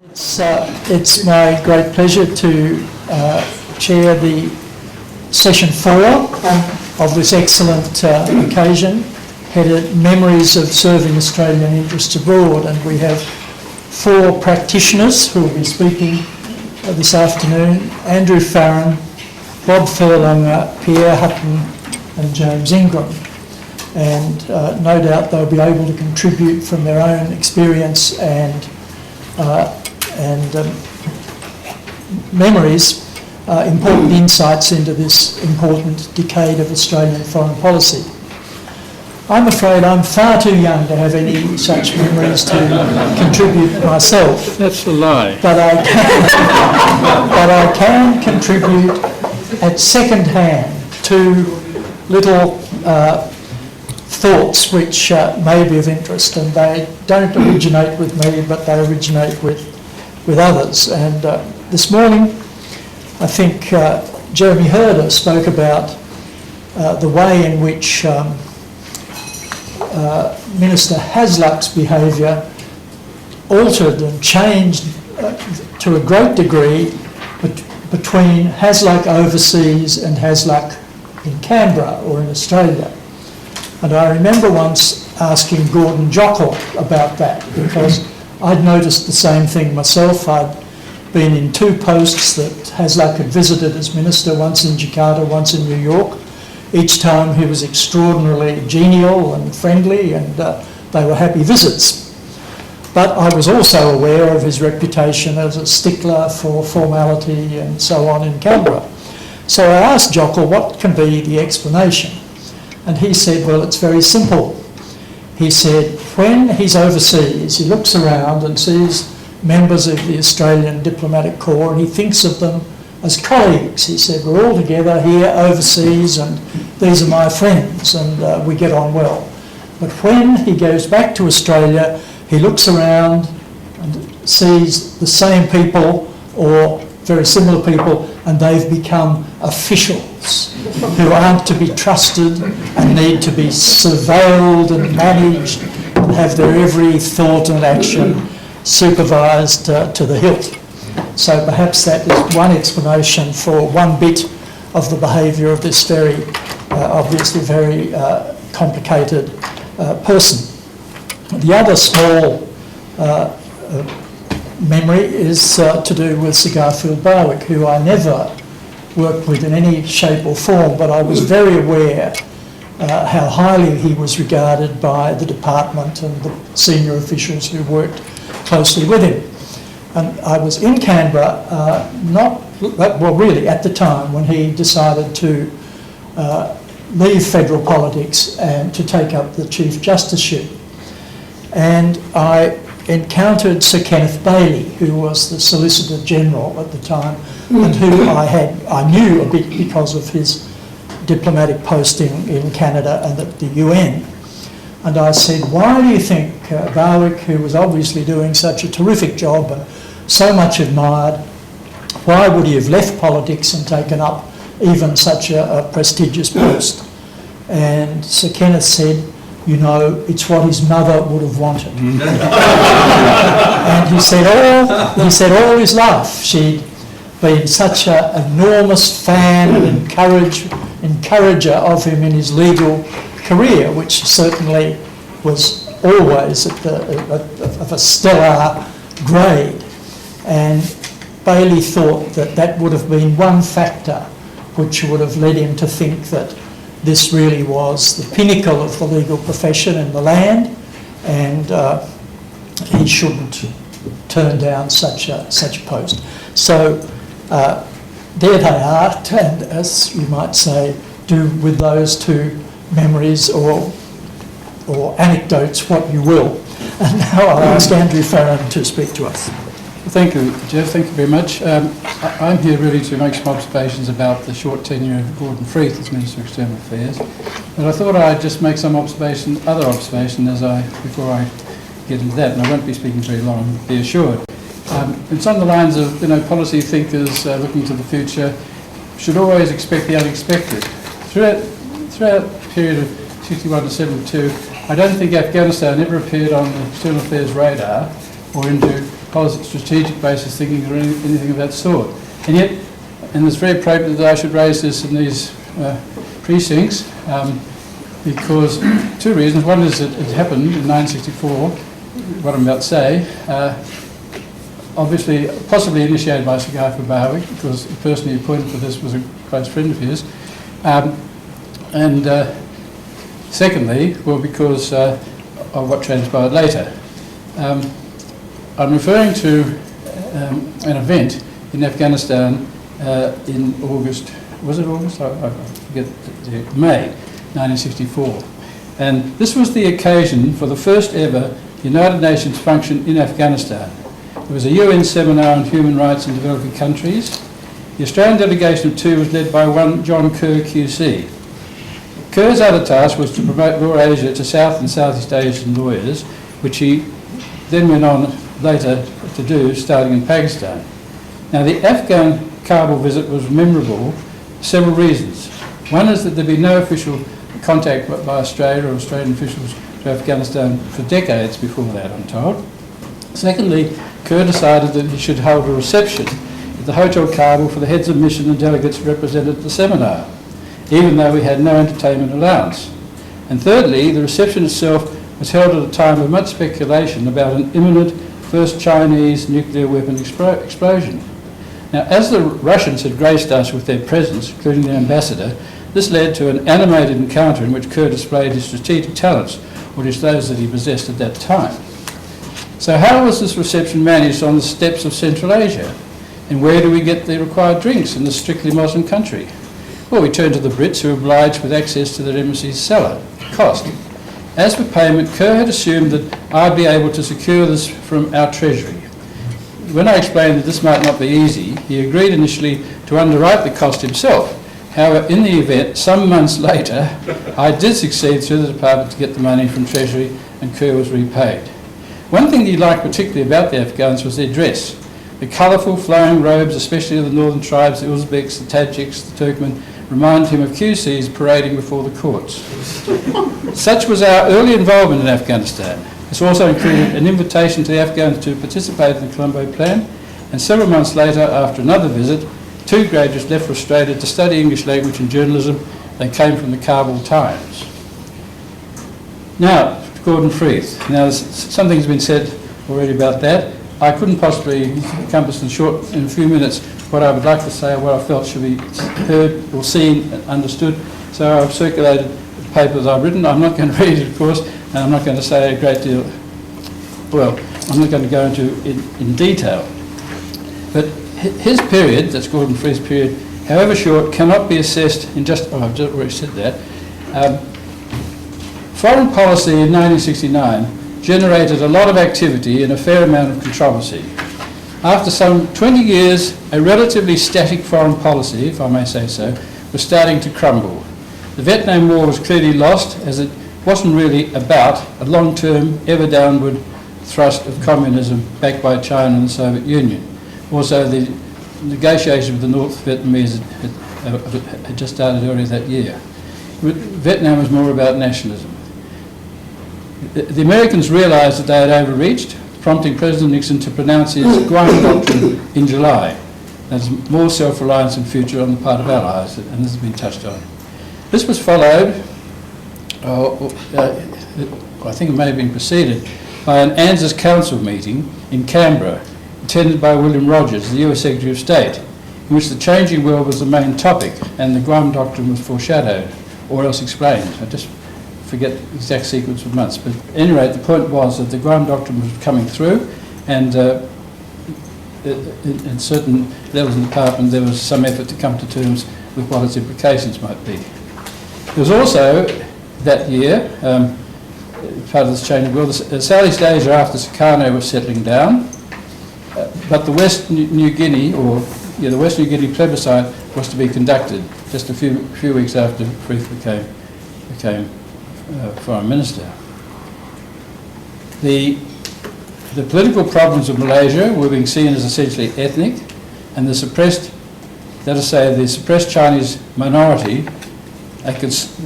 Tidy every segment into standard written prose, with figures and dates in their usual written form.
It's my great pleasure to chair the session 4 of this excellent occasion, headed Memories of Serving Australian Interests Abroad, and we have 4 practitioners who will be speaking this afternoon: Andrew Farran, Bob Furlonger, Pierre, Hutton and James Ingram. And no doubt they'll be able to contribute from their own experience and memories, important insights into this important decade of Australian foreign policy. I'm afraid I'm far too young to have any such memories to contribute myself. That's a lie. But I can contribute at second hand to little thoughts which may be of interest, and they don't originate with me, but they originate with others. And this morning, I think Jeremy Herder spoke about the way in which Minister Hasluck's behaviour altered and changed to a great degree between Hasluck overseas and Hasluck in Canberra or in Australia. And I remember once asking Gordon Jockle about that, because I'd noticed the same thing myself. I'd been in 2 posts that Hasluck had visited as minister, once in Jakarta, once in New York. Each time he was extraordinarily genial and friendly, and they were happy visits. But I was also aware of his reputation as a stickler for formality and so on in Canberra. So I asked Jockle what can be the explanation. And he said, well, it's very simple. He said, when he's overseas, he looks around and sees members of the Australian Diplomatic Corps, and he thinks of them as colleagues. He said, we're all together here overseas, and these are my friends, and we get on well. But when he goes back to Australia, he looks around and sees the same people or very similar people, and they've become officials who aren't to be trusted and need to be surveilled and managed and have their every thought and action supervised to the hilt. So perhaps that is one explanation for one bit of the behaviour of this very, obviously very complicated person. The other small memory is to do with Sir Garfield Barwick, who I never worked with in any shape or form, but I was very aware how highly he was regarded by the department and the senior officials who worked closely with him. And I was in Canberra, really at the time when he decided to leave federal politics and to take up the Chief Justiceship. And I encountered Sir Kenneth Bailey, who was the Solicitor General at the time, and who I knew a bit because of his diplomatic posting in Canada and at the UN. And I said, why do you think Barwick, who was obviously doing such a terrific job and so much admired, why would he have left politics and taken up even such a prestigious post? And Sir Kenneth said, you know, it's what his mother would have wanted. And he said all his life she'd been such an enormous fan and encourager of him in his legal career, which certainly was always of a stellar grade. And Bailey thought that would have been one factor which would have led him to think that this really was the pinnacle of the legal profession in the land, and he shouldn't turn down such a post. So there they are, and as you might say, do with those 2 memories or anecdotes what you will. And now I'll ask Andrew Farran to speak to us. Thank you, Jeff. Thank you very much. I'm here really to make some observations about the short tenure of Gordon Freeth as Minister of External Affairs. But I thought I'd just make some other observation before I get into that, and I won't be speaking very long, be assured. It's on the lines of, policy thinkers looking to the future should always expect the unexpected. Throughout the period of 61 to 72, I don't think Afghanistan ever appeared on the External Affairs radar or into strategic basis thinking or anything of that sort. And yet, and it's very appropriate that I should raise this in these precincts, because two reasons. One is that it happened in 1964, what I'm about to say, obviously, possibly initiated by Sir Guy Barwick, because the person he appointed for this was a close friend of his. And secondly, well, because of what transpired later. I'm referring to an event in Afghanistan in August, was it August? I forget, May 1964. And this was the occasion for the first ever United Nations function in Afghanistan. It was a UN seminar on human rights in developing countries. The Australian delegation of 2 was led by one John Kerr QC. Kerr's other task was to promote Law Asia to South and Southeast Asian lawyers, which he then went on later to do, starting in Pakistan. Now, the Afghan Kabul visit was memorable for several reasons. One is that there'd been no official contact by Australia or Australian officials to Afghanistan for decades before that, I'm told. Secondly, Kerr decided that he should hold a reception at the Hotel Kabul for the heads of mission and delegates represented at the seminar, even though we had no entertainment allowance. And thirdly, the reception itself was held at a time of much speculation about an imminent first Chinese nuclear weapon explosion. Now, as the Russians had graced us with their presence, including the ambassador, this led to an animated encounter in which Kerr displayed his strategic talents, or just those that he possessed at that time. So how was this reception managed on the steppes of Central Asia? And where do we get the required drinks in this strictly Muslim country? Well, we turned to the Brits, who were obliged with access to their embassy's cellar, cost. As for payment, Kerr had assumed that I'd be able to secure this from our treasury. When I explained that this might not be easy, he agreed initially to underwrite the cost himself. However, in the event, some months later, I did succeed through the department to get the money from treasury, and Kerr was repaid. One thing he liked particularly about the Afghans was their dress. The colourful flowing robes, especially of the northern tribes, the Uzbeks, the Tajiks, the Turkmen, reminded him of QCs parading before the courts. Such was our early involvement in Afghanistan. This also included an invitation to the Afghans to participate in the Colombo Plan, and several months later, after another visit, 2 graduates left for Australia to study English language and journalism. They came from the Kabul Times. Now, Gordon Freeth. Now, something's been said already about that. I couldn't possibly encompass in a few minutes what I would like to say or what I felt should be heard or seen and understood. So I've circulated the papers I've written. I'm not going to read it, of course, and I'm not going to say a great deal. Well, I'm not going to go into it in detail. But his period, that's Gordon Freeth's period, however short, cannot be assessed in just, I've just already said that. Foreign policy in 1969 generated a lot of activity and a fair amount of controversy. After some 20 years, a relatively static foreign policy, if I may say so, was starting to crumble. The Vietnam War was clearly lost, as it wasn't really about a long-term, ever-downward thrust of communism backed by China and the Soviet Union. Also, the negotiation with the North Vietnamese had just started earlier that year. Vietnam was more about nationalism. The Americans realised that they had overreached, prompting President Nixon to pronounce his Guam Doctrine in July. There's more self-reliance in future on the part of allies, and this has been touched on. This was followed, I think it may have been preceded, by an ANZUS Council meeting in Canberra, attended by William Rogers, the US Secretary of State, in which the changing world was the main topic, and the Guam Doctrine was foreshadowed, or else explained. I just forget the exact sequence of months, but at any rate, the point was that the Guam Doctrine was coming through, and in certain levels of the department there was some effort to come to terms with what its implications might be. There was also, that year, part of this changing world, Southeast Asia after Sukarno was settling down, but the West New Guinea, the West New Guinea plebiscite was to be conducted just a few weeks after Freeth became Foreign Minister. The political problems of Malaysia were being seen as essentially ethnic, and the suppressed Chinese minority,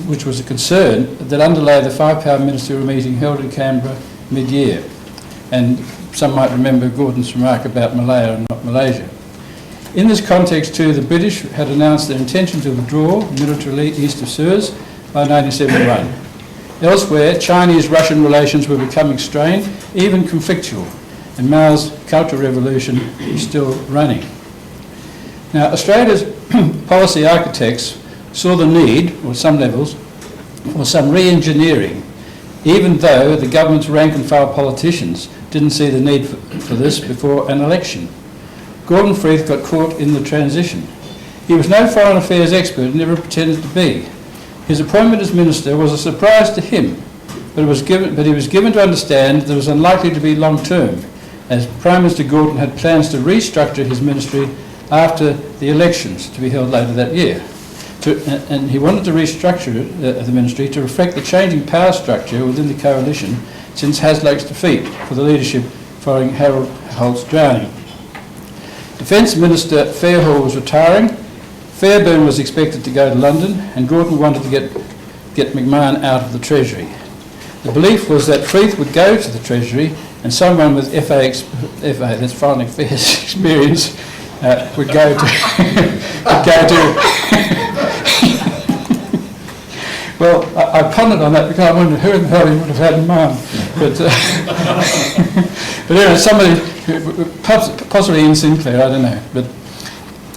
which was a concern that underlay the 5-pound ministerial meeting held in Canberra mid-year. and some might remember Gordon's remark about Malaya and not Malaysia. In this context too, the British had announced their intention to withdraw militarily east of Suez by 1971. Elsewhere, Chinese-Russian relations were becoming strained, even conflictual, and Mao's Cultural Revolution was still running. Now, Australia's policy architects saw the need, or some levels, for some re-engineering, even though the government's rank-and-file politicians didn't see the need for this before an election. Gordon Freeth got caught in the transition. He was no foreign affairs expert and never pretended to be. His appointment as minister was a surprise to him, but he was given to understand that it was unlikely to be long-term, as Prime Minister Gordon had plans to restructure his ministry after the elections to be held later that year. And he wanted to restructure the ministry to reflect the changing power structure within the coalition since Hasluck's defeat for the leadership following Harold Holt's drowning. Defence Minister Fairhall was retiring, Fairbairn was expected to go to London, and Gordon wanted to get McMahon out of the Treasury. The belief was that Freeth would go to the Treasury and someone with FAIIA, that's Foreign Affairs experience, would go to well, I pondered on that because I wondered who the hell he would have had in mind. But anyway, somebody, possibly Ian Sinclair, I don't know. But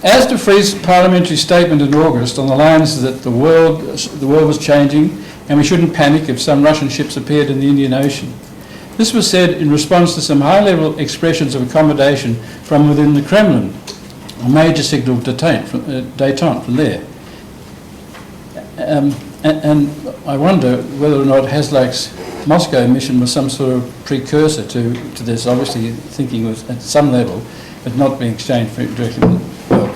as to Freeth's parliamentary statement in August on the lines that the world was changing and we shouldn't panic if some Russian ships appeared in the Indian Ocean, this was said in response to some high-level expressions of accommodation from within the Kremlin, a major signal of détente from there. And I wonder whether or not Hasluck's Moscow mission was some sort of precursor to this, obviously thinking was at some level, but not being exchanged directly. Well,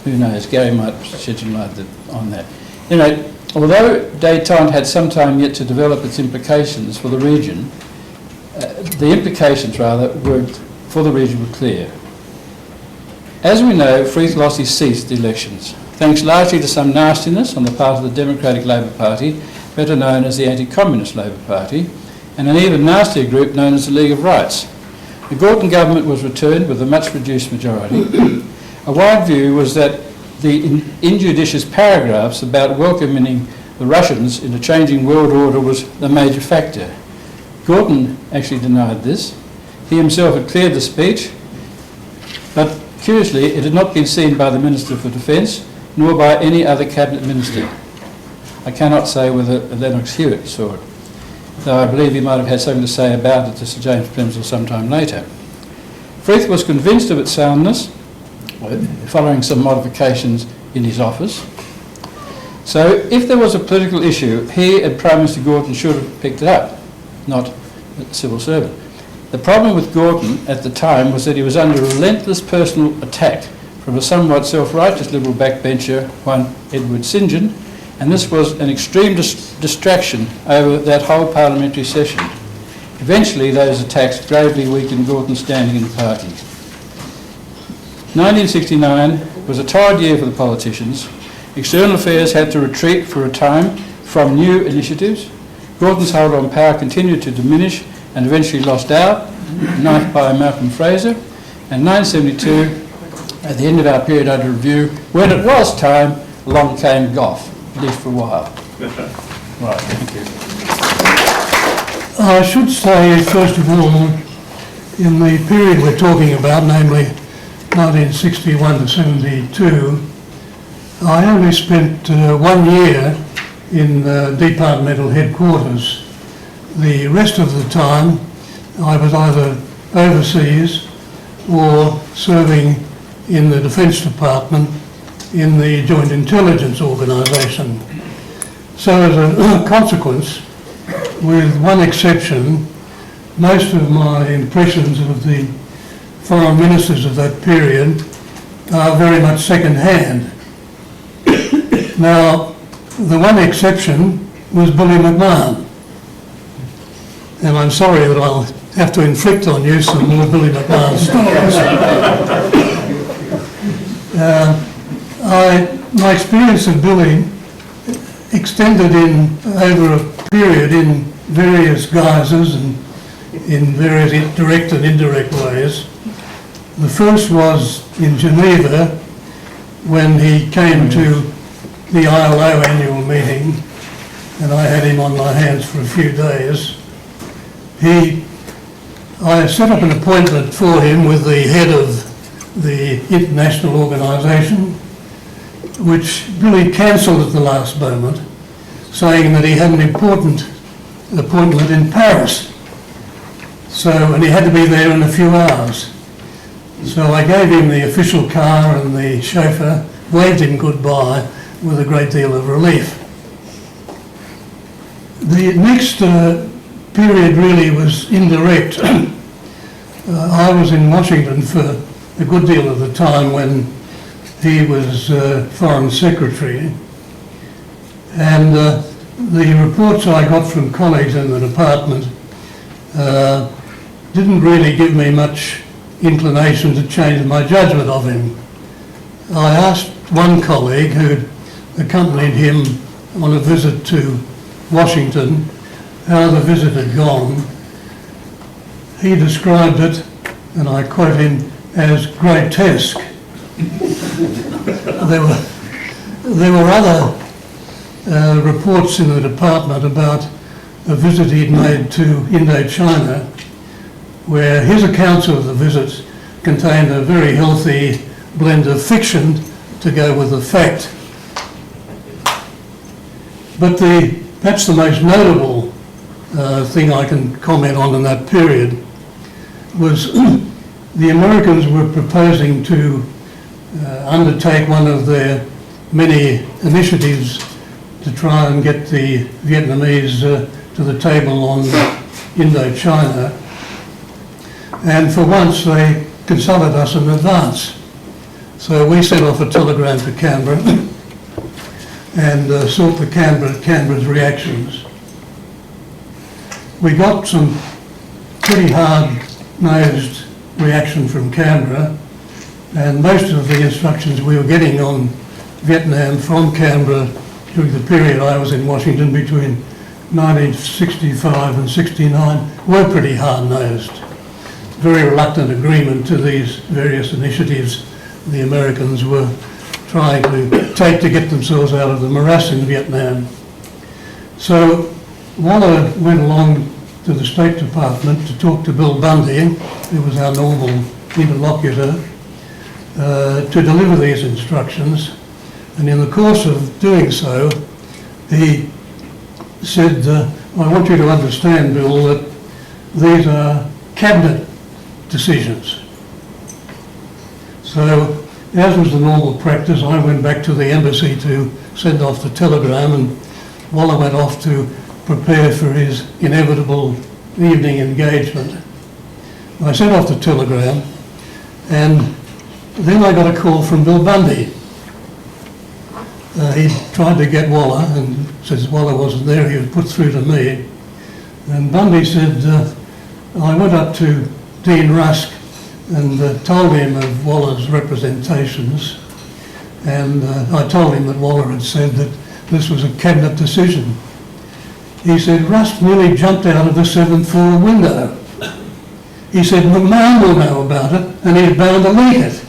who knows? Gary might shed some light on that. You know, although détente had some time yet to develop its implications for the region, the implications for the region were clear. As we know, Freeth lost his seat at the elections, thanks largely to some nastiness on the part of the Democratic Labour Party, better known as the Anti-Communist Labour Party, and an even nastier group known as the League of Rights. The Gordon government was returned with a much reduced majority. A wide view was that the injudicious paragraphs about welcoming the Russians in a changing world order was the major factor. Gordon actually denied this. He himself had cleared the speech, but curiously, it had not been seen by the Minister for Defence, nor by any other Cabinet Minister. I cannot say whether Lennox Hewitt saw it, though I believe he might have had something to say about it to Sir James Plimsoll sometime later. Freeth was convinced of its soundness, following some modifications in his office. So if there was a political issue, he and Prime Minister Gordon should have picked it up, not the civil servant. The problem with Gordon at the time was that he was under relentless personal attack from a somewhat self-righteous Liberal backbencher, one Edward St John, and this was an extreme distraction over that whole parliamentary session. Eventually, those attacks gravely weakened Gordon's standing in the party. 1969 was a torrid year for the politicians. External affairs had to retreat for a time from new initiatives. Gordon's hold on power continued to diminish and eventually lost out, knifed by Malcolm Fraser. And 1972, at the end of our period under review, when it was time, along came Gough, at least for a while. Right, thank you. I should say, first of all, in the period we're talking about, namely 1961 to 72, I only spent 1 year in departmental headquarters. The rest of the time I was either overseas or serving in the Defence Department in the Joint Intelligence Organisation. So as a consequence, with one exception, most of my impressions of the foreign ministers of that period are very much second-hand. Now, the one exception was Billy McMahon. And I'm sorry that I'll have to inflict on you some more Billy McMahon stories. My experience of Billy extended over a period in various guises and in various direct and indirect ways. The first was in Geneva when he came to the ILO annual meeting, and I had him on my hands for a few days. I set up an appointment for him with the head of the international organisation, which Billy cancelled at the last moment, saying that he had an important appointment in Paris. And he had to be there in a few hours. So I gave him the official car and the chauffeur, waved him goodbye with a great deal of relief. The next period really was indirect. I was in Washington for a good deal of the time when he was Foreign Secretary, and the reports I got from colleagues in the department didn't really give me much inclination to change my judgment of him. I asked one colleague who accompanied him on a visit to Washington how the visit had gone. He described it, and I quote him, as grotesque. There were other reports in the department about a visit he'd made to Indochina, where his accounts of the visit contained a very healthy blend of fiction to go with the fact. But perhaps the most notable thing I can comment on in that period was the Americans were proposing to undertake one of their many initiatives to try and get the Vietnamese to the table on Indochina. And for once they consulted us in advance. So we sent off a telegram to Canberra and sought the Canberra's reactions. We got some pretty hard-nosed reaction from Canberra, and most of the instructions we were getting on Vietnam from Canberra during the period I was in Washington between 1965 and 69 were pretty hard-nosed. Very reluctant agreement to these various initiatives the Americans were trying to take to get themselves out of the morass in Vietnam. So Waller went along to the State Department to talk to Bill Bundy, who was our normal interlocutor, to deliver these instructions. And in the course of doing so, he said, I want you to understand, Bill, that these are cabinet decisions. So, as was the normal practice, I went back to the embassy to send off the telegram, and Waller went off to prepare for his inevitable evening engagement. I sent off the telegram, and then I got a call from Bill Bundy. He tried to get Waller, and since Waller wasn't there, he was put through to me. And Bundy said, I went up to Dean Rusk and told him of Waller's representations, and I told him that Waller had said that this was a cabinet decision. He said, Rusk nearly jumped out of the 7th floor window. He said, McMahon will know about it, and he's bound to leak it.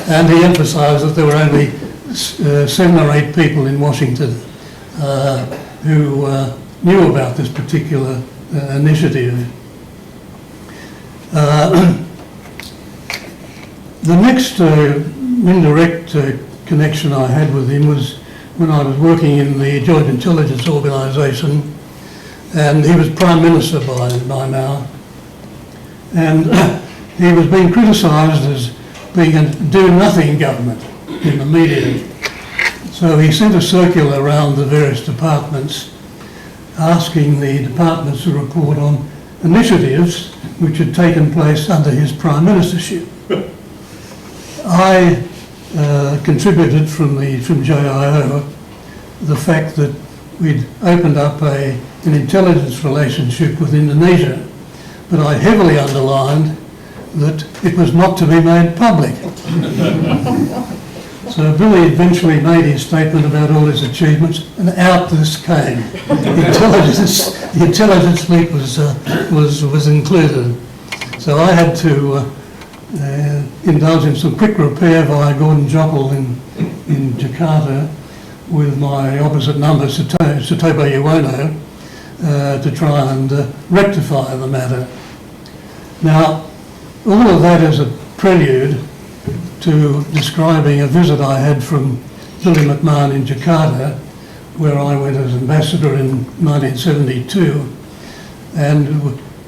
And he emphasised that there were only 7 or 8 people in Washington who knew about this particular initiative. The next indirect connection I had with him was when I was working in the Joint Intelligence Organisation, and he was Prime Minister by now, and he was being criticised as being a do-nothing government in the media. So he sent a circular around the various departments asking the departments to report on initiatives which had taken place under his prime ministership. I contributed from JIO the fact that we'd opened up an intelligence relationship with Indonesia, but I heavily underlined that it was not to be made public. So Billy eventually made his statement about all his achievements, and out this came. The intelligence leak was included. So I had to indulge in some quick repair via Gordon Jockle in Jakarta with my opposite number, Sutopo Iwono, to try and rectify the matter. Now, all of that is a prelude to describing a visit I had from Billy McMahon in Jakarta, where I went as ambassador in 1972, and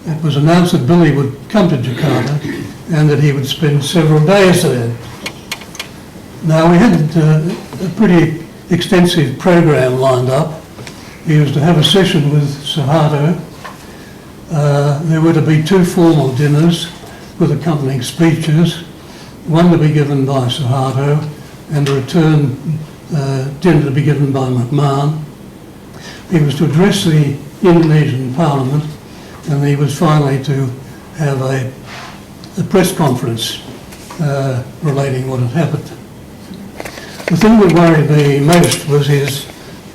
it was announced that Billy would come to Jakarta and that he would spend several days there. Now, we had a pretty extensive program lined up. He was to have a session with Suharto. There were to be 2 formal dinners with accompanying speeches, one to be given by Suharto and a return dinner to be given by McMahon. He was to address the Indonesian Parliament, and he was finally to have a press conference relating what had happened. The thing that worried me most was his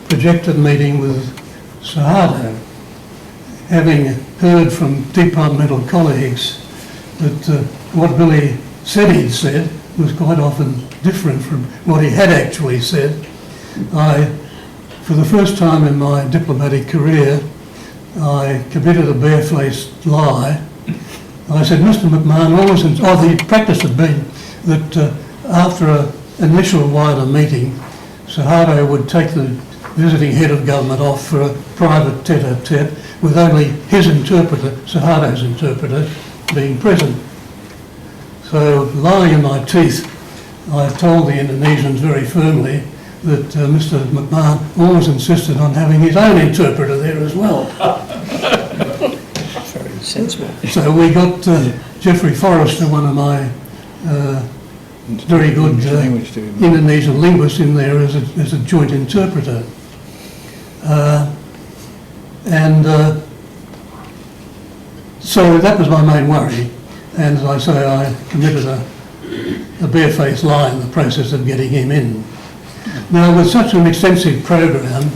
projected meeting with Suharto. Having heard from departmental colleagues that what Billy said he'd said was quite often different from what he had actually said, for the first time in my diplomatic career, I committed a barefaced lie. I said, Mr. McMahon the practice had been that after an initial wider meeting, Suharto would take the visiting head of government off for a private tete-a-tete with only his interpreter, Suharto's interpreter, being present. So, lying in my teeth, I told the Indonesians very firmly that Mr. McMahon always insisted on having his own interpreter there as well. Very sensible. So we got Geoffrey Forrester, one of my very good Indonesian linguists, in there as a joint interpreter. So that was my main worry. And as I say, I committed a barefaced lie in the process of getting him in. Now, with such an extensive program,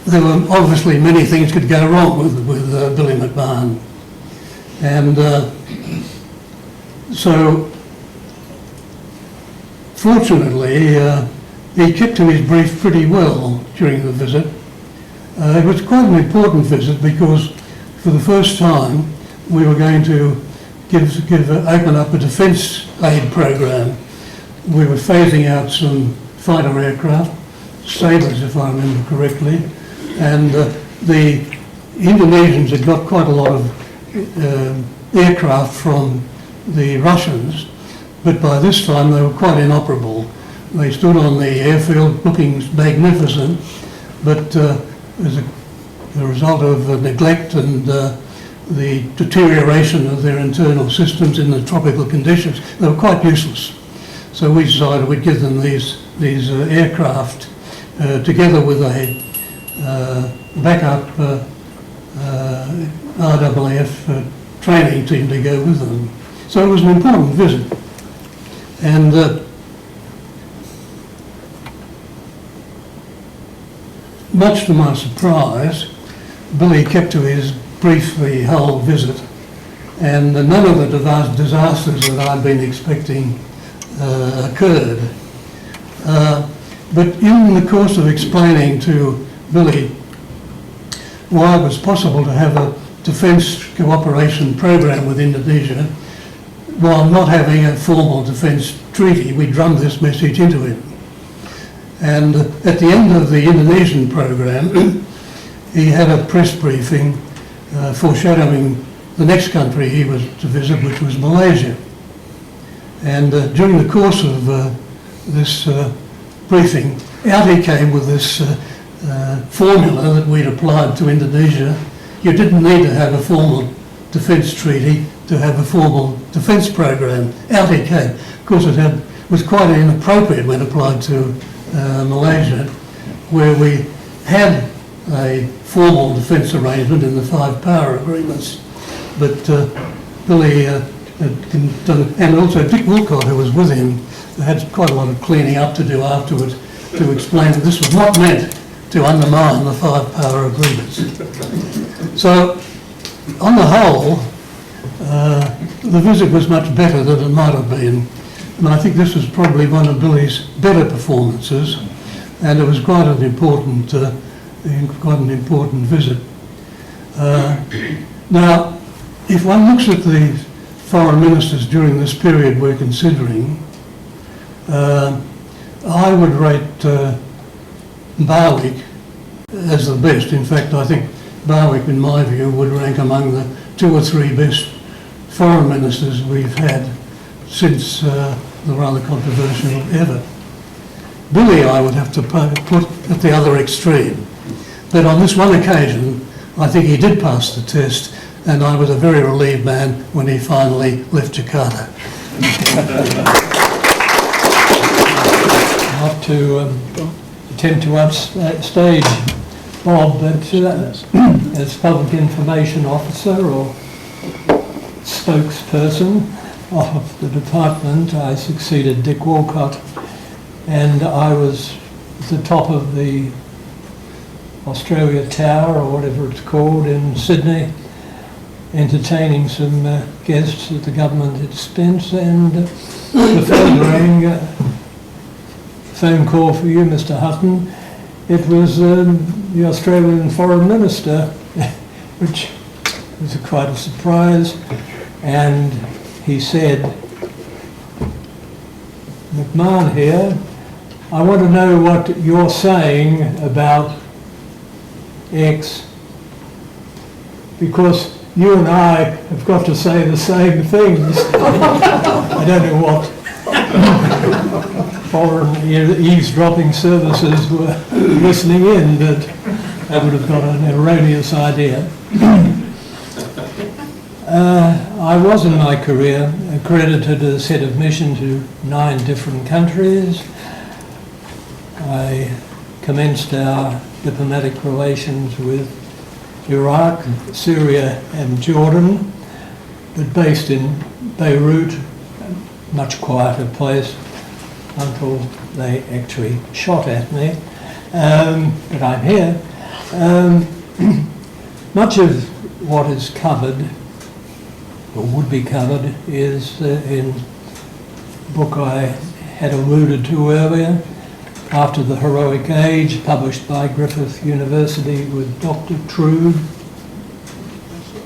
there were obviously many things could go wrong with Billy McMahon. And so, fortunately, he kept to his brief pretty well during the visit. It was quite an important visit because for the first time we were going to open up a defence aid program. We were phasing out some fighter aircraft, Sabres if I remember correctly, and the Indonesians had got quite a lot of aircraft from the Russians, but by this time they were quite inoperable. They stood on the airfield looking magnificent, but as a result of neglect and the deterioration of their internal systems in the tropical conditions, they were quite useless. So we decided we'd give them these aircraft together with a backup RAAF training team to go with them. So it was an important visit. And much to my surprise, Billy kept to his brief the whole visit, and none of the disasters that I'd been expecting occurred. But in the course of explaining to Billy why it was possible to have a defence cooperation program with Indonesia while not having a formal defence treaty, we drummed this message into him. And at the end of the Indonesian program, he had a press briefing foreshadowing the next country he was to visit, which was Malaysia. And during the course of this briefing, out he came with this formula that we'd applied to Indonesia. You didn't need to have a formal defence treaty to have a formal defence program. Out he came. Of course, it was quite inappropriate when applied to Malaysia, where we had a formal defence arrangement in the 5 power agreements. But Billy and also Dick Wilcott, who was with him, had quite a lot of cleaning up to do afterwards to explain that this was not meant to undermine the five-power agreements. So, on the whole, the visit was much better than it might have been, and I think this was probably one of Billy's better performances, and it was quite an important visit. Now, if one looks at the foreign ministers during this period we're considering, I would rate Barwick as the best. In fact, I think Barwick, in my view, would rank among the 2 or 3 best foreign ministers we've had since the rather controversial Evatt. Billy, I would have to put at the other extreme. But on this one occasion, I think he did pass the test, and I was a very relieved man when he finally left Jakarta. Not to attempt to upstage Bob, but as public information officer or spokesperson of the department, I succeeded Dick Walcott, and I was at the top of the Australia Tower, or whatever it's called, in Sydney, entertaining some guests at the government expense, and the phone rang, phone call for you, Mr. Hutton. It was the Australian Foreign Minister, which was quite a surprise, and he said, "McMahon here, I want to know what you're saying about X, because you and I have got to say the same things." I don't know what foreign eavesdropping services were listening in, but I would have got an erroneous idea. I was in my career accredited as head of mission to 9 different countries. I commenced our diplomatic relations with Iraq, Syria and Jordan, but based in Beirut, a much quieter place, until they actually shot at me. But I'm here. Much of what is covered, or would be covered, is in a book I had alluded to earlier, After the Heroic Age, published by Griffith University with Dr. Trude,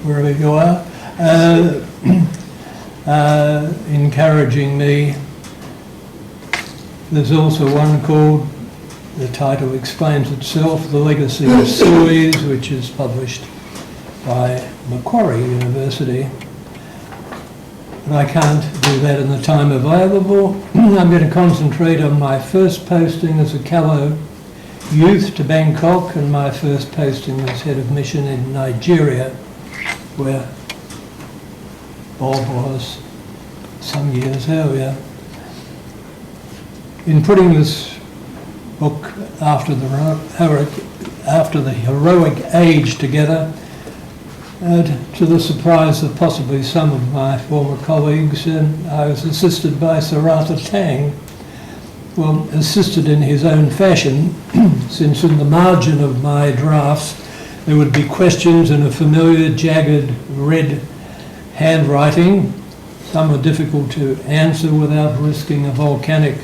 wherever you are, encouraging me. There's also one called, the title explains itself, The Legacy of Suez, which is published by Macquarie University. But I can't do that in the time available. I'm going to concentrate on my first posting as a Callow youth to Bangkok and my first posting as head of mission in Nigeria, where Bob was some years earlier. In putting this book After the Heroic Age together, to the surprise of possibly some of my former colleagues, I was assisted by Sir Arthur Tang. Well, assisted in his own fashion, since in the margin of my drafts there would be questions in a familiar, jagged, red handwriting. Some were difficult to answer without risking a volcanic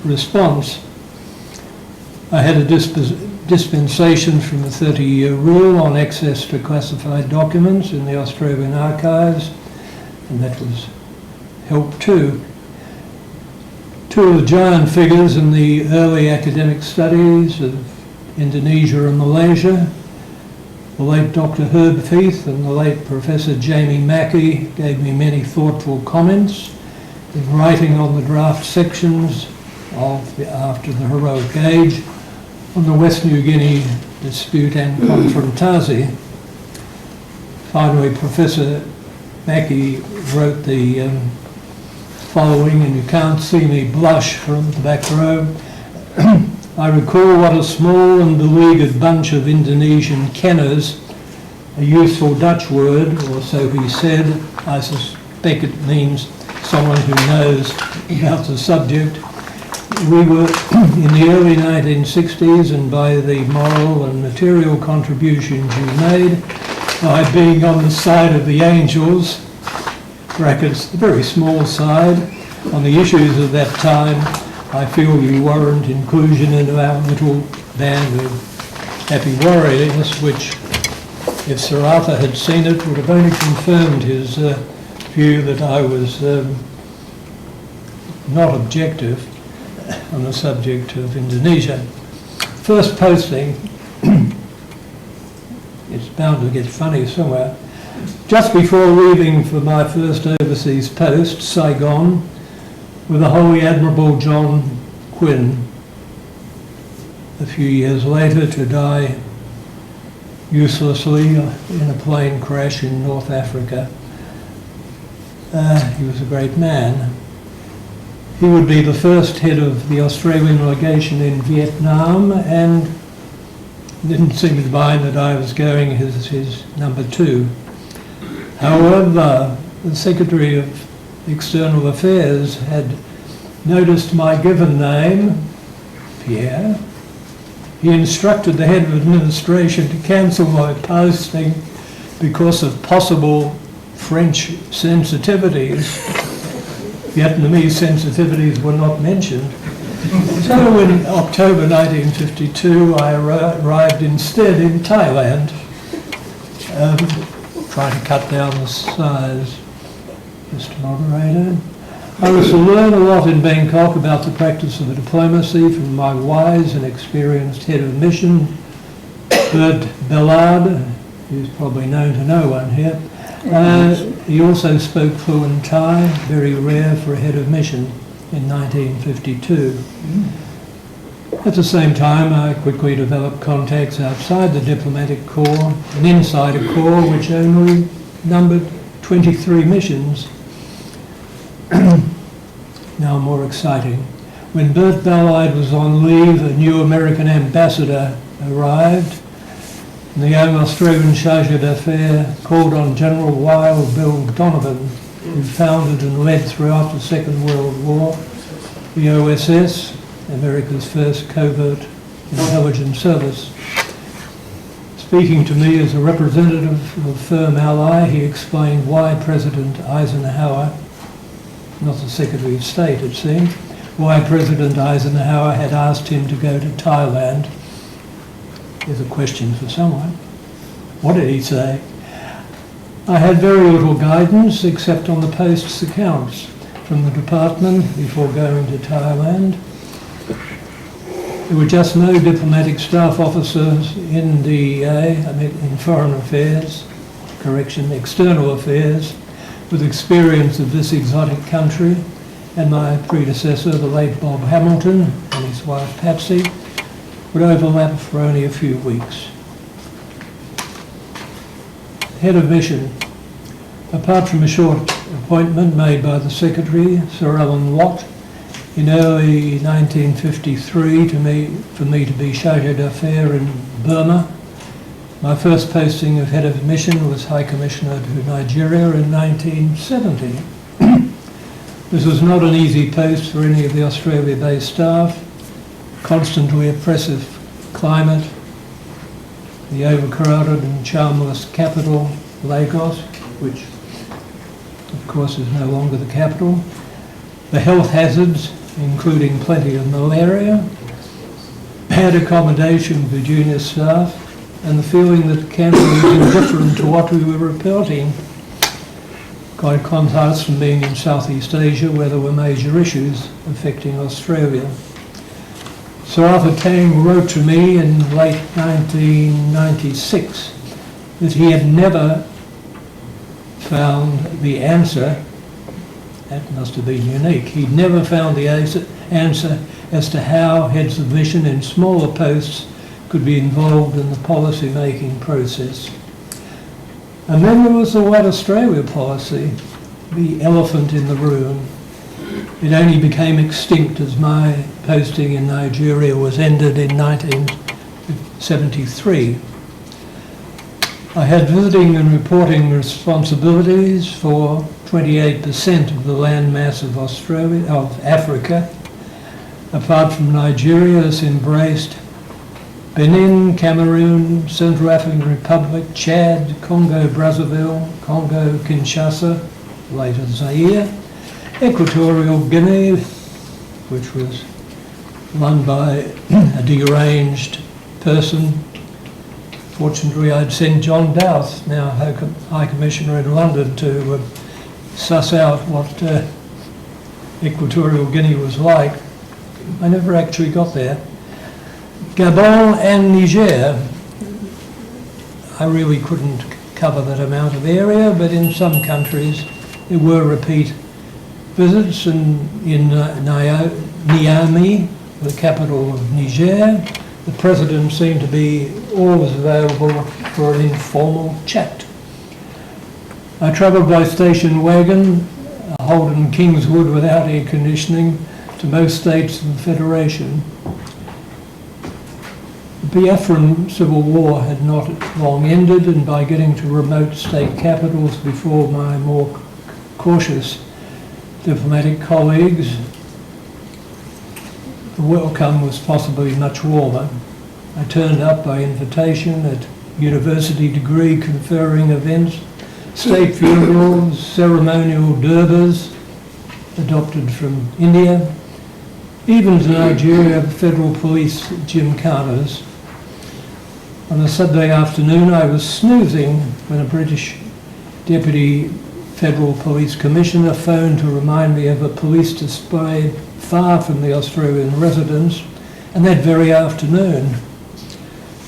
response. I had a dispensation from the 30-year rule on access to classified documents in the Australian archives, and that was helped too. 2 of the giant figures in the early academic studies of Indonesia and Malaysia, the late Dr. Herb Feith and the late Professor Jamie Mackey, gave me many thoughtful comments in writing on the draft sections of After the Heroic Age, on the West New Guinea dispute and confrontasi. Finally, Professor Mackey wrote the following, and you can't see me blush from the back row. I recall what a small and beleaguered bunch of Indonesian kenners, a useful Dutch word, or so he said, I suspect it means someone who knows about the subject. We were in the early 1960s, and by the moral and material contributions you made, by being on the side of the angels, brackets, the very small side, on the issues of that time, I feel you warrant inclusion into our little band of happy warriors, which, if Sir Arthur had seen it, would have only confirmed his view that I was not objective on the subject of Indonesia. First posting, it's bound to get funny somewhere. Just before leaving for my first overseas post, Saigon, with the Holy Admirable John Quinn, a few years later to die uselessly in a plane crash in North Africa. He was a great man. He would be the first head of the Australian legation in Vietnam, and didn't seem to mind that I was going as his number two. However, the Secretary of External Affairs had noticed my given name, Pierre. He instructed the head of administration to cancel my posting because of possible French sensitivities. Vietnamese sensitivities were not mentioned. So in October 1952, I arrived instead in Thailand, trying to cut down the size, Mr. Moderator. I was to learn a lot in Bangkok about the practice of diplomacy from my wise and experienced head of mission, Bert Bellard, who's probably known to no one here. He also spoke fluent Thai, very rare for a head of mission, in 1952. At the same time, I quickly developed contacts outside the diplomatic corps, an insider corps which only numbered 23 missions. Now more exciting. When Bert Ballard was on leave, a new American ambassador arrived. And the young Australian chargé d'affaires called on General Wild Bill Donovan, who founded and led throughout the Second World War the OSS, America's first covert intelligence service. Speaking to me as a representative of a firm ally, he explained why President Eisenhower, not the Secretary of State it seemed, why President Eisenhower had asked him to go to Thailand. There's a question for someone. What did he say? I had very little guidance except on the post's accounts from the department before going to Thailand. There were just no diplomatic staff officers in DEA, in Foreign Affairs, External Affairs, with experience of this exotic country, and my predecessor, the late Bob Hamilton, and his wife Patsy, would overlap for only a few weeks. Head of mission. Apart from a short appointment made by the Secretary, Sir Alan Watt, in early 1953 for me to be chargé d'affaires in Burma, my first posting of head of mission was High Commissioner to Nigeria in 1970. This was not an easy post for any of the Australia-based staff. Constantly oppressive climate, the overcrowded and charmless capital, Lagos, which of course is no longer the capital, the health hazards, including plenty of malaria, bad accommodation for junior staff, and the feeling that Canberra was indifferent to what we were reporting. Quite contrast from being in Southeast Asia where there were major issues affecting Australia. Sir Arthur Tang wrote to me in late 1996 that he had never found the answer. That must have been unique. He'd never found the answer as to how heads of mission in smaller posts could be involved in the policy-making process. And then there was the White Australia policy, the elephant in the room. It only became extinct as my posting in Nigeria was ended in 1973. I had visiting and reporting responsibilities for 28% of the landmass of Africa. Apart from Nigeria, this embraced Benin, Cameroon, Central African Republic, Chad, Congo, Brazzaville, Congo, Kinshasa, later Zaire, Equatorial Guinea, which was run by a deranged person. Fortunately, I'd sent John Dowth, now High Commissioner in London, to suss out what Equatorial Guinea was like. I never actually got there. Gabon and Niger, I really couldn't cover that amount of area, but in some countries there were repeat visits, and in Niamey, the capital of Niger, the President seemed to be always available for an informal chat. I travelled by station wagon, a Holden Kingswood without air conditioning, to most states of the Federation. The Biafran Civil War had not long ended, and by getting to remote state capitals before my more cautious diplomatic colleagues, the welcome was possibly much warmer. I turned up by invitation at university degree conferring events, state funerals, ceremonial durbas adopted from India, even to Nigeria Federal Police gymkhanas. On a Saturday afternoon, I was snoozing when a British Deputy Federal Police Commissioner phoned to remind me of a police display far from the Australian residence, and that very afternoon.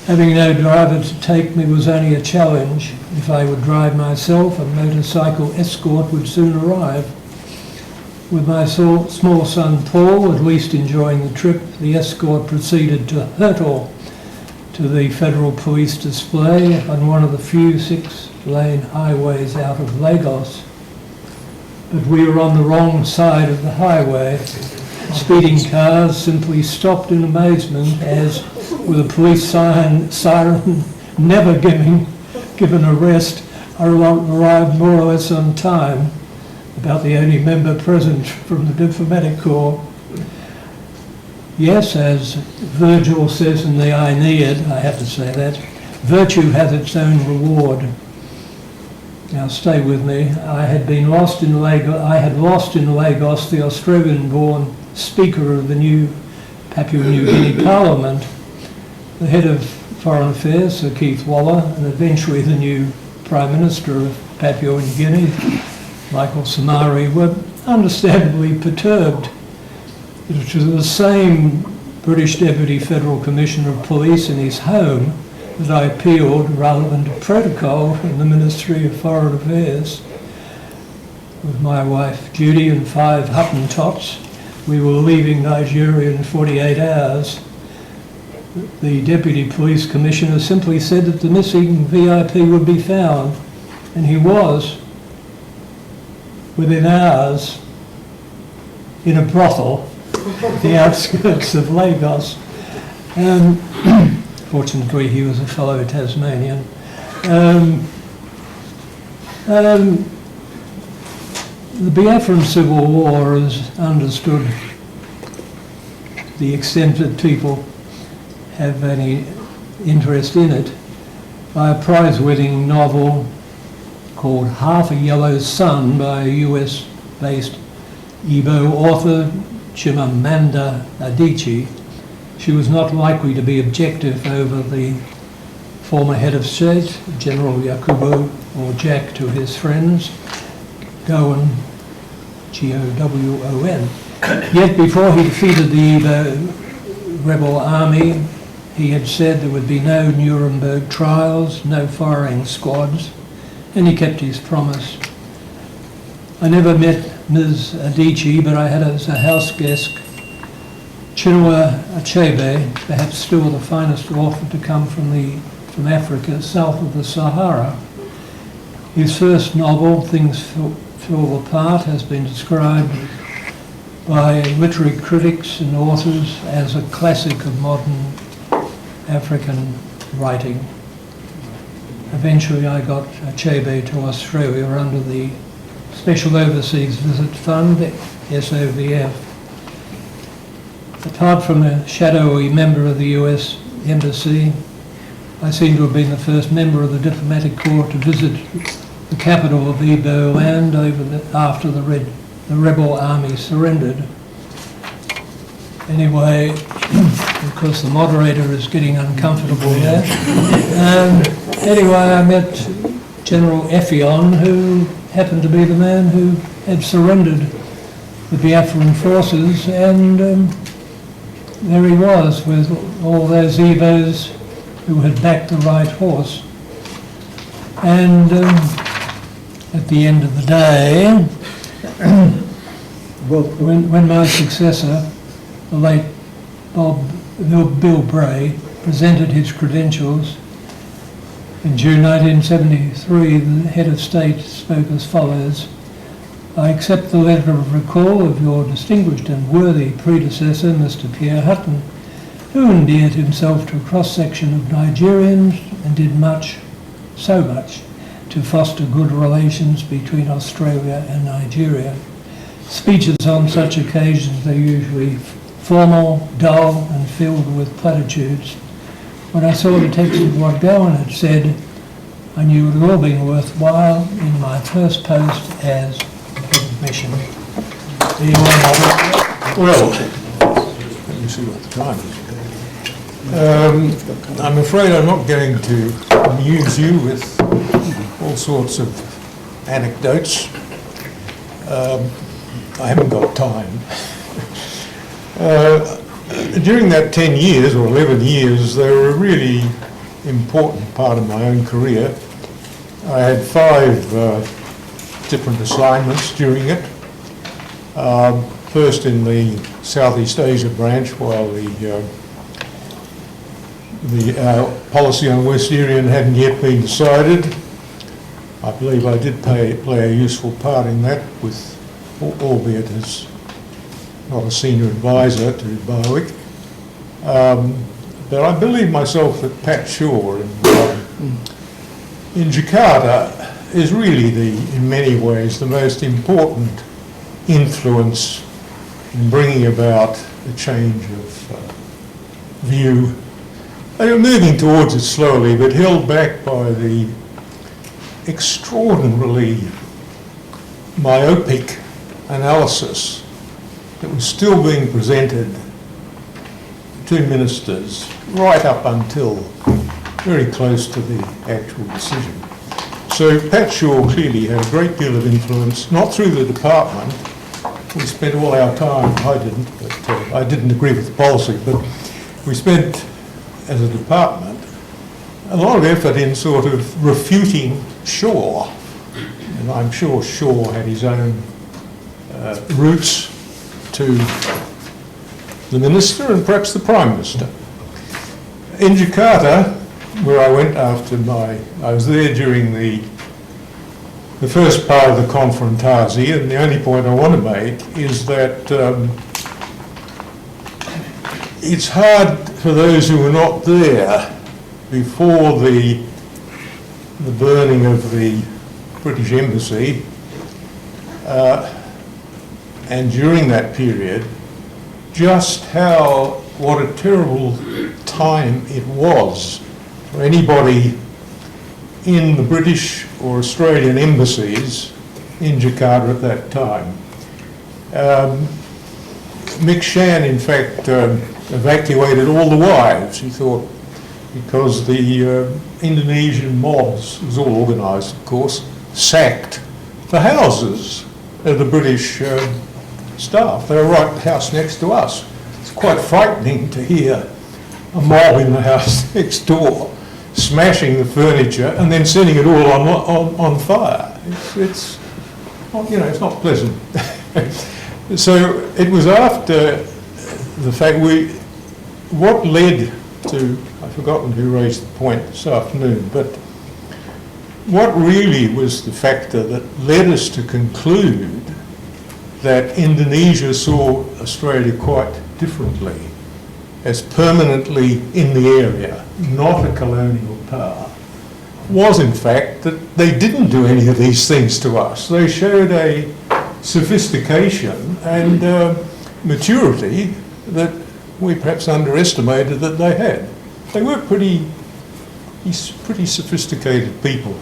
Having no driver to take me was only a challenge. If I would drive myself, a motorcycle escort would soon arrive. With my small son Paul at least enjoying the trip, the escort proceeded to Hutton, to the Federal Police display on one of the few 6-lane highways out of Lagos. But we were on the wrong side of the highway. Speeding cars simply stopped in amazement as, with a police siren never given a rest, I arrived more or less on time, about the only member present from the diplomatic corps. Yes, as Virgil says in the Aeneid, I have to say that, virtue has its own reward. Now stay with me. I had lost in Lagos the Australian-born Speaker of the new Papua New Guinea Parliament, the head of Foreign Affairs, Sir Keith Waller, and eventually the new Prime Minister of Papua New Guinea, Michael Somare, were understandably perturbed. It was the same British Deputy Federal Commissioner of Police in his home that I appealed, rather than to protocol, in the Ministry of Foreign Affairs. With my wife Judy and 5 Hutton tots, we were leaving Nigeria in 48 hours. The Deputy Police Commissioner simply said that the missing VIP would be found, and he was, within hours, in a brothel at the outskirts of Lagos. Fortunately, he was a fellow Tasmanian. The Biafran Civil War is understood, the extent that people have any interest in it, by a prize-winning novel called Half a Yellow Sun by a US-based Igbo author, Chimamanda Adichie. She was not likely to be objective over the former head of state, General Yakubu, or Jack to his friends, Gowon, G-O-W-O-N. Yet before he defeated the Igbo rebel army, he had said there would be no Nuremberg trials, no firing squads, and he kept his promise. I never met Ms. Adichie, but I had as a house guest Chinua Achebe, perhaps still the finest author to come from Africa, south of the Sahara. His first novel, Things Fall Apart, has been described by literary critics and authors as a classic of modern African writing. eventually I got a Chebe to Australia under the Special Overseas Visit Fund, SOVF. Apart from a shadowy member of the US Embassy, I seem to have been the first member of the Diplomatic Corps to visit the capital of Ibo land after the rebel army surrendered. Anyway, of course the moderator is getting uncomfortable there. Anyway, I met General Effion, who happened to be the man who had surrendered the Biafran forces, and there he was with all those Evos who had backed the right horse. And at the end of the day, when my successor, the late Bill Bray, presented his credentials, in June 1973, the head of state spoke as follows: "I accept the letter of recall of your distinguished and worthy predecessor, Mr. Pierre Hutton, who endeared himself to a cross-section of Nigerians and did so much, to foster good relations between Australia and Nigeria. Speeches on such occasions are usually formal, dull, and filled with platitudes. When I saw the text of what Gowan had said, I knew it had all been worthwhile in my first post as head of mission." Do you want to Well, let me see what the time is. I'm afraid I'm not going to amuse you with all sorts of anecdotes. I haven't got time. During that 10 years or 11 years, they were a really important part of my own career. I had 5 different assignments during it. First in the Southeast Asia branch, while the policy on West Irian hadn't yet been decided. I believe I did play a useful part in that, albeit as not a senior advisor to Barwick. But I believe myself that Pat Shaw in Jakarta is really in many ways, the most important influence in bringing about a change of view. They were moving towards it slowly, but held back by the extraordinarily myopic analysis that was still being presented to ministers right up until very close to the actual decision. So Pat Shaw clearly had a great deal of influence, not through the department. We spent all our time, I didn't, but I didn't agree with the policy, but we spent, as a department, a lot of effort in sort of refuting Shaw. And I'm sure Shaw had his own roots to the minister and perhaps the Prime Minister. In Jakarta, where I went after I was there during the first part of the confrontasi, and the only point I want to make is that it's hard for those who were not there before the burning of the British Embassy and during that period, just what a terrible time it was for anybody in the British or Australian embassies in Jakarta at that time. Mick Shan, in fact, evacuated all the wives, he thought, because the Indonesian mobs, it was all organised, of course, sacked the houses of the British staff. They were right at the house next to us. It's quite frightening to hear a mob in the house next door smashing the furniture and then setting it all on fire. It's it's not pleasant. So it was after the fact what led to, I've forgotten who raised the point this afternoon, but what really was the factor that led us to conclude that Indonesia saw Australia quite differently, as permanently in the area, not a colonial power, was in fact that they didn't do any of these things to us. They showed a sophistication and maturity that we perhaps underestimated that they had. They were pretty sophisticated people.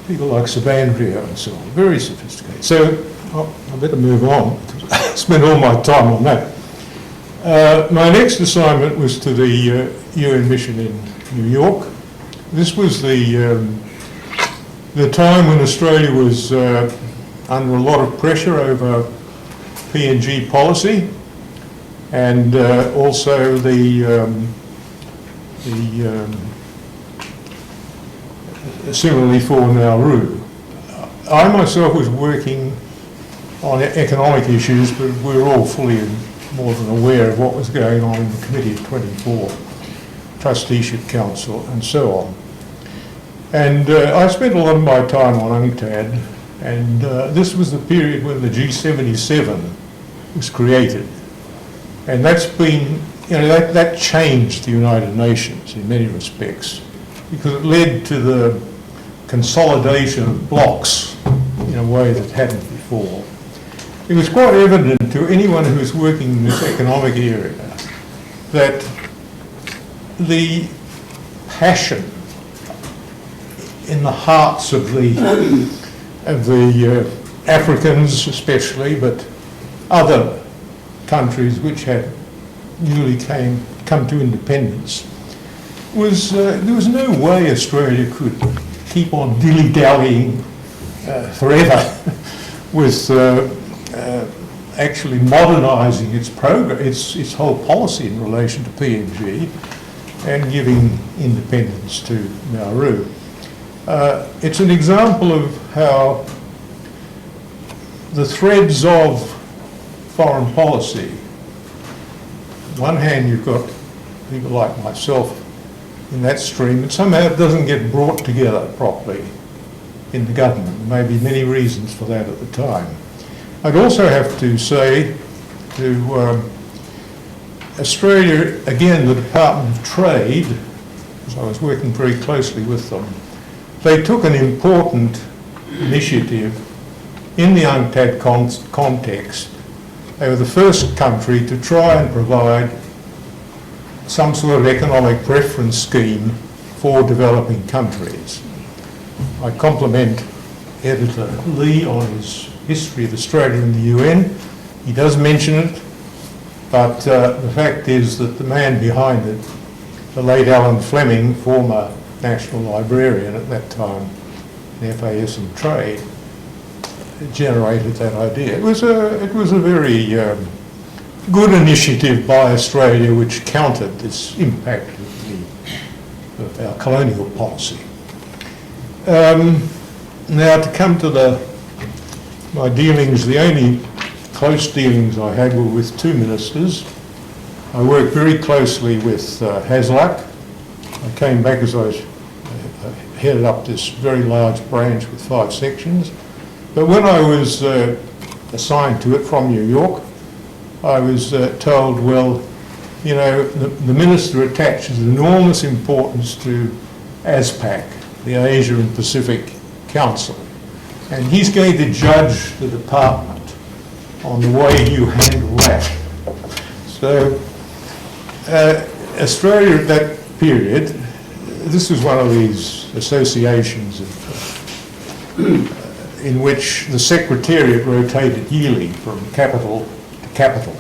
People like Savandrio and so on, very sophisticated. So I better move on, because I spent all my time on that. My next assignment was to the UN mission in New York. This was the time when Australia was under a lot of pressure over PNG policy, and also similarly for Nauru. I myself was working on economic issues, but we were all fully and more than aware of what was going on in the Committee of 24, Trusteeship Council and so on. And I spent a lot of my time on UNCTAD, and this was the period when the G77 was created. And that's been, that changed the United Nations in many respects, because it led to the consolidation of blocks in a way that hadn't before. It was quite evident to anyone who was working in this economic area that the passion in the hearts of the Africans especially, but other countries which had newly come to independence, was there was no way Australia could keep on dilly-dallying forever with actually modernising its program, its whole policy in relation to PNG and giving independence to Nauru. It's an example of how the threads of foreign policy, on one hand you've got people like myself in that stream, and somehow it doesn't get brought together properly in the government. There may be many reasons for that at the time. I'd also have to say to Australia, again, the Department of Trade, because I was working very closely with them, they took an important initiative in the UNCTAD context. They were the first country to try and provide some sort of economic preference scheme for developing countries. I compliment Editor Lee on his history of Australia in the UN. He does mention it, but the fact is that the man behind it, the late Alan Fleming, former National Librarian at that time in FAIIA and Trade, generated that idea. It was a very good initiative by Australia which countered this impact of our colonial policy. Now to come to my dealings, the only close dealings I had were with two ministers. I worked very closely with Hasluck. I came back as I headed up this very large branch with 5 sections. But when I was assigned to it from New York, I was told, well, you know, the minister attaches enormous importance to ASPAC, the Asia and Pacific Council, and he's going to judge the department on the way you handle that. So Australia at that period, this was one of these associations in which the Secretariat rotated yearly from capital to capital.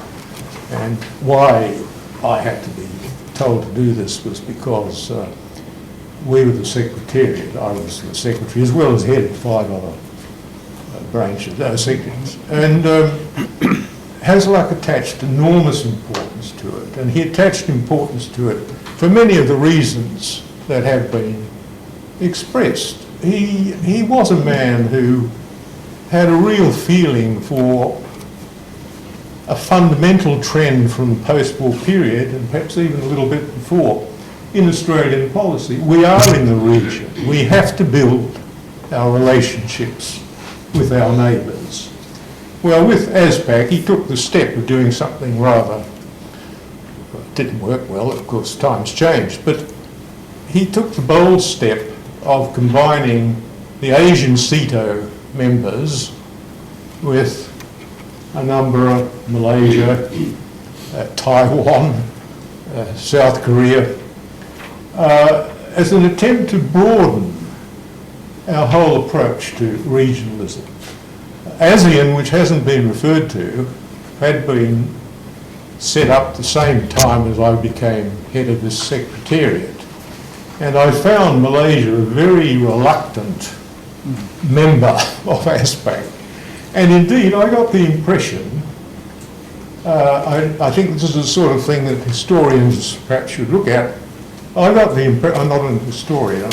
And why I had to be told to do this was because we were the Secretariat. I was the Secretary, as well as head of 5 other branches, sections. And Hasluck attached enormous importance to it, and he attached importance to it for many of the reasons that have been expressed. He was a man who had a real feeling for a fundamental trend from the post-war period, and perhaps even a little bit before, in Australian policy. We are in the region. We have to build our relationships with our neighbours. Well, with ASPAC, he took the step of doing something rather, it didn't work well, of course, times changed, but he took the bold step of combining the Asian CETO members with a number of Malaysia, Taiwan, South Korea, as an attempt to broaden our whole approach to regionalism. ASEAN, which hasn't been referred to, had been set up the same time as I became head of this secretariat. And I found Malaysia a very reluctant member of ASPAC. And indeed, I got the impression, I think this is the sort of thing that historians perhaps should look at. I got the impression, I'm not a historian,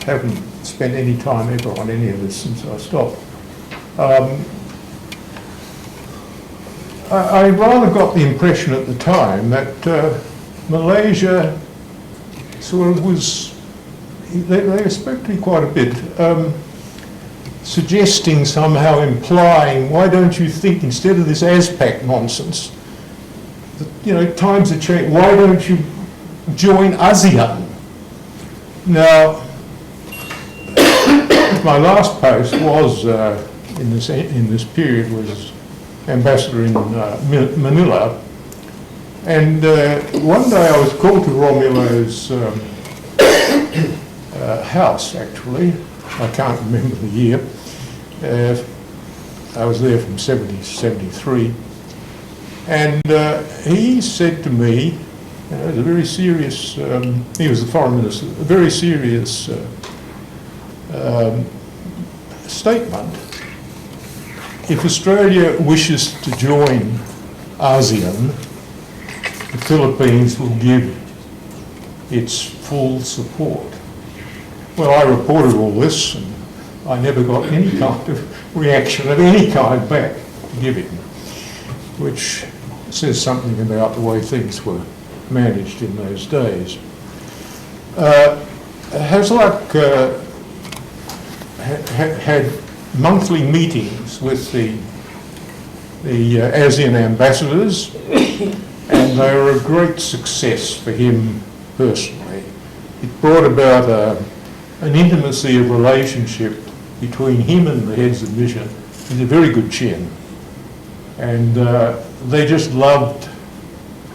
haven't spent any time ever on any of this since I stopped. I rather got the impression at the time that Malaysia sort of was, they spoke to me quite a bit, suggesting somehow, implying, why don't you think, instead of this ASPAC nonsense, that, times have changed, why don't you join ASEAN? Now, my last post was, in this period, was ambassador in Manila, and one day I was called to Romulo's house, actually. I can't remember the year. I was there from 70 to 73. And he said to me, it was a very serious, he was the foreign minister, a very serious statement. If Australia wishes to join ASEAN, the Philippines will give its full support. Well, I reported all this, and I never got any kind of reaction of any kind back to give him, which says something about the way things were managed in those days. Hasluck had monthly meetings with the ASEAN ambassadors, and they were a great success for him personally. It brought about an intimacy of relationship between him and the heads of mission. He's a very good chin, and they just loved,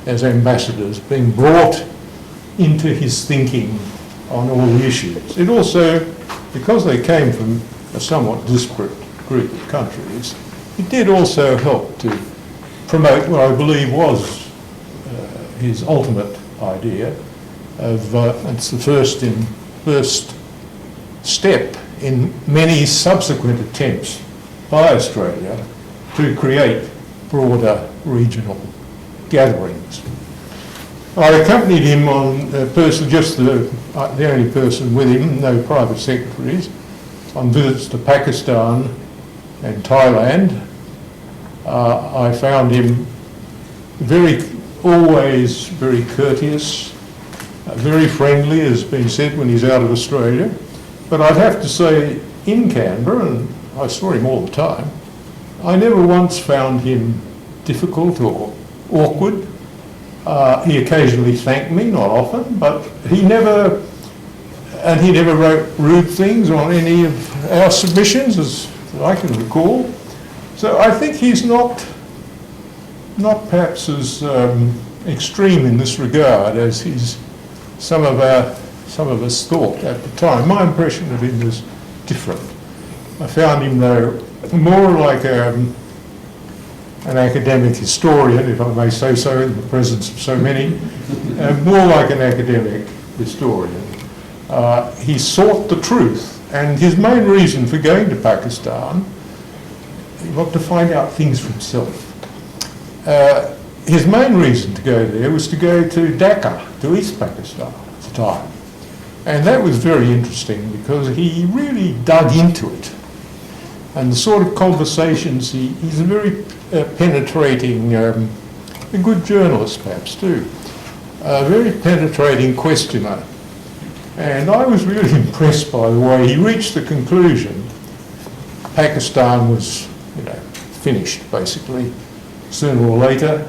as ambassadors, being brought into his thinking on all the issues. It also, because they came from a somewhat disparate group of countries, it did also help to promote what I believe was his ultimate idea of, it's the first step in many subsequent attempts by Australia to create broader regional gatherings. I accompanied him on just the only person with him, no private secretaries, on visits to Pakistan and Thailand. I found him always very courteous, very friendly, as has been said, when he's out of Australia. But I'd have to say, in Canberra, and I saw him all the time, I never once found him difficult or awkward. He occasionally thanked me, not often, but he never wrote rude things on any of our submissions, as I can recall. So I think he's not perhaps as extreme in this regard as some of us thought at the time. My impression of him was different. I found him, though, more like an academic historian, if I may say so, in the presence of so many, more like an academic historian. He sought the truth, and his main reason for going to Pakistan, he wanted to find out things for himself. His main reason to go there was to go to Dhaka, to East Pakistan at the time. And that was very interesting because he really dug into it. And the sort of conversations, he's a very penetrating, a good journalist perhaps too, a very penetrating questioner. And I was really impressed by the way he reached the conclusion Pakistan was, finished basically. Sooner or later,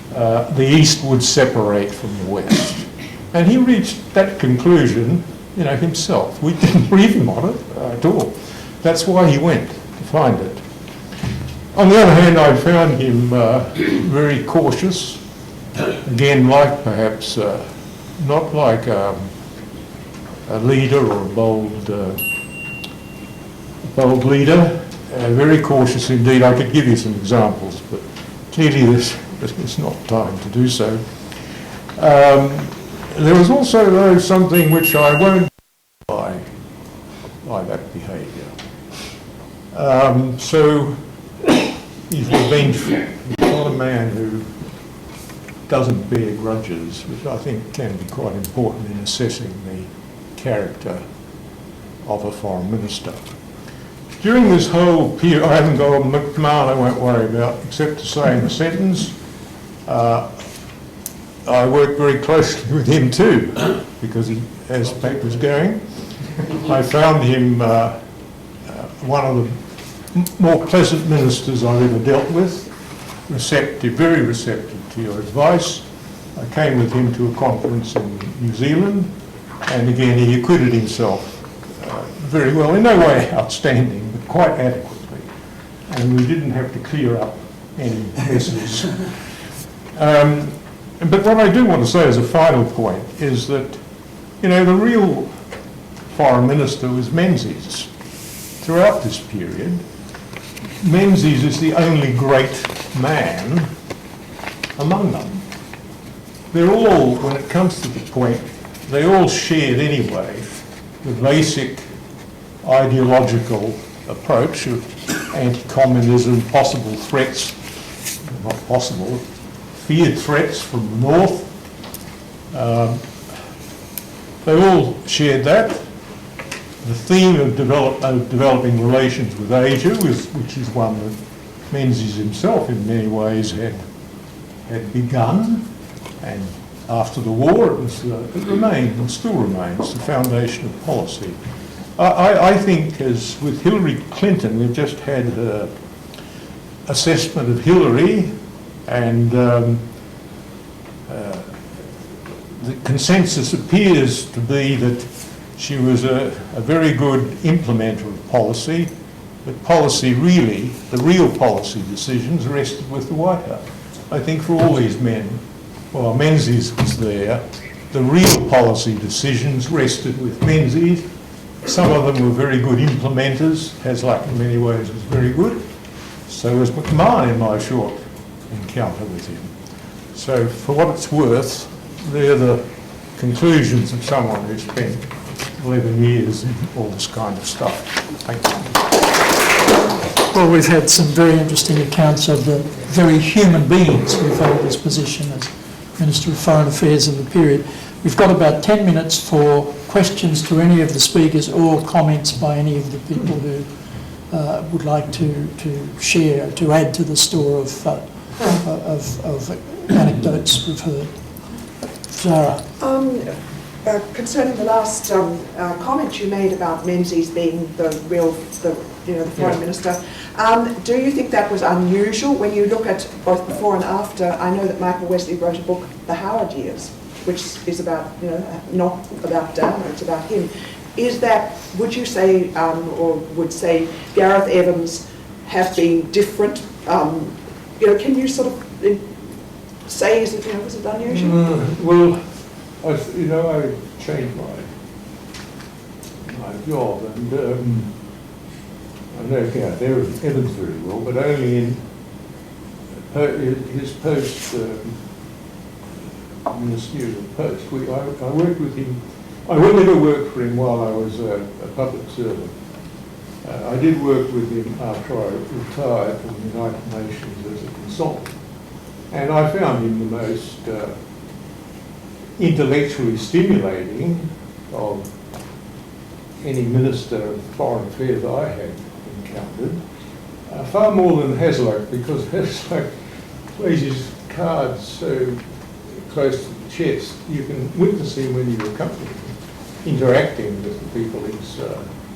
the East would separate from the West. And he reached that conclusion himself. We didn't brief him on it at all. That's why he went to find it. On the other hand, I found him very cautious. Again, like perhaps, not like a leader or a bold leader, very cautious indeed. I could give you some examples, but clearly there's not time to do so. There was also, though, something which I won't by that behaviour. So he's revengeful. He's not a man who doesn't bear grudges, which I think can be quite important in assessing the character of a foreign minister. During this whole period, I haven't got a command I won't worry about, except to say in a sentence, I worked very closely with him too, because he has papers going. I found him one of the more pleasant ministers I've ever dealt with, receptive, very receptive to your advice. I came with him to a conference in New Zealand, and again he acquitted himself very well, in no way outstanding, but quite adequately, and we didn't have to clear up any messes. But what I do want to say as a final point is that, the real foreign minister was Menzies. Throughout this period, Menzies is the only great man among them. They're all, when it comes to the point, they all shared anyway the basic ideological approach of anti-communism, possible threats, not possible, feared threats from the north. They all shared that. The theme of developing relations with Asia, which is one that Menzies himself in many ways had begun, and after the war it remained and still remains the foundation of policy. I think, as with Hillary Clinton, we've just had her assessment of Hillary, and the consensus appears to be that she was a very good implementer of policy, but policy really, the real policy decisions rested with the White House. I think for all these men, while Menzies was there, the real policy decisions rested with Menzies. Some of them were very good implementers. Hasluck in many ways was very good. So was McMahon in my short encounter with him. So for what it's worth, they're the conclusions of someone who spent 11 years in all this kind of stuff. Thank you. Well, we've had some very interesting accounts of the very human beings who've held this position as Minister of Foreign Affairs in the period. We've got about 10 minutes for questions to any of the speakers or comments by any of the people who would like to share, to add to the store of anecdotes we've heard. Sarah. Concerning the last comment you made about Menzies being the foreign minister, do you think that was unusual when you look at both before and after? I know that Michael Wesley wrote a book, The Howard Years, which is about, not about Downer, it's about him. Is that, would you say, or would say Gareth Evans have been different? Can you sort of say, was it unusual? Well, I changed my job, and I know Gareth Evans very well, but only in his post-ministerial post. I worked with him. I never worked for him while I was a public servant. I did work with him after I retired from the United Nations as a consultant, and I found him the most intellectually stimulating of any Minister of Foreign Affairs I had encountered, far more than Hasluck, because Hasluck plays his cards so close to the chest. You can witness him when you accompany him, interacting with the people he's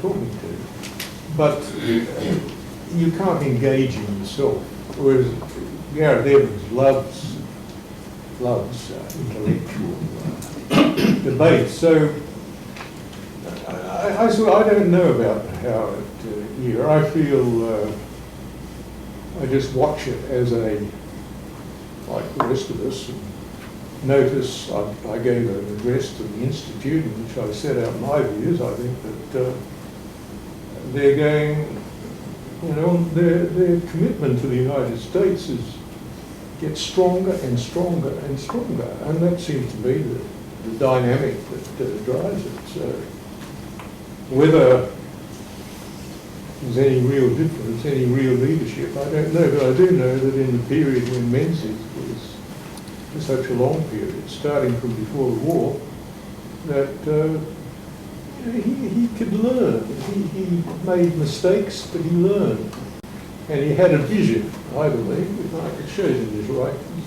talking to. But you can't engage him yourself, whereas Gareth Evans loves intellectual debate. So I don't know about the Howard era. I feel I just watch it as like the rest of us. Notice I gave an address to the Institute in which I set out my views. I think that they're going, their commitment to the United States gets stronger and stronger and stronger, and that seems to be the dynamic that drives it. So whether there's any real difference, any real leadership, I don't know, but I do know that in the period when Menzies was such a long period, starting from before the war, that he could learn. He made mistakes, but he learned. And he had a vision, I believe, like it shows in his writings.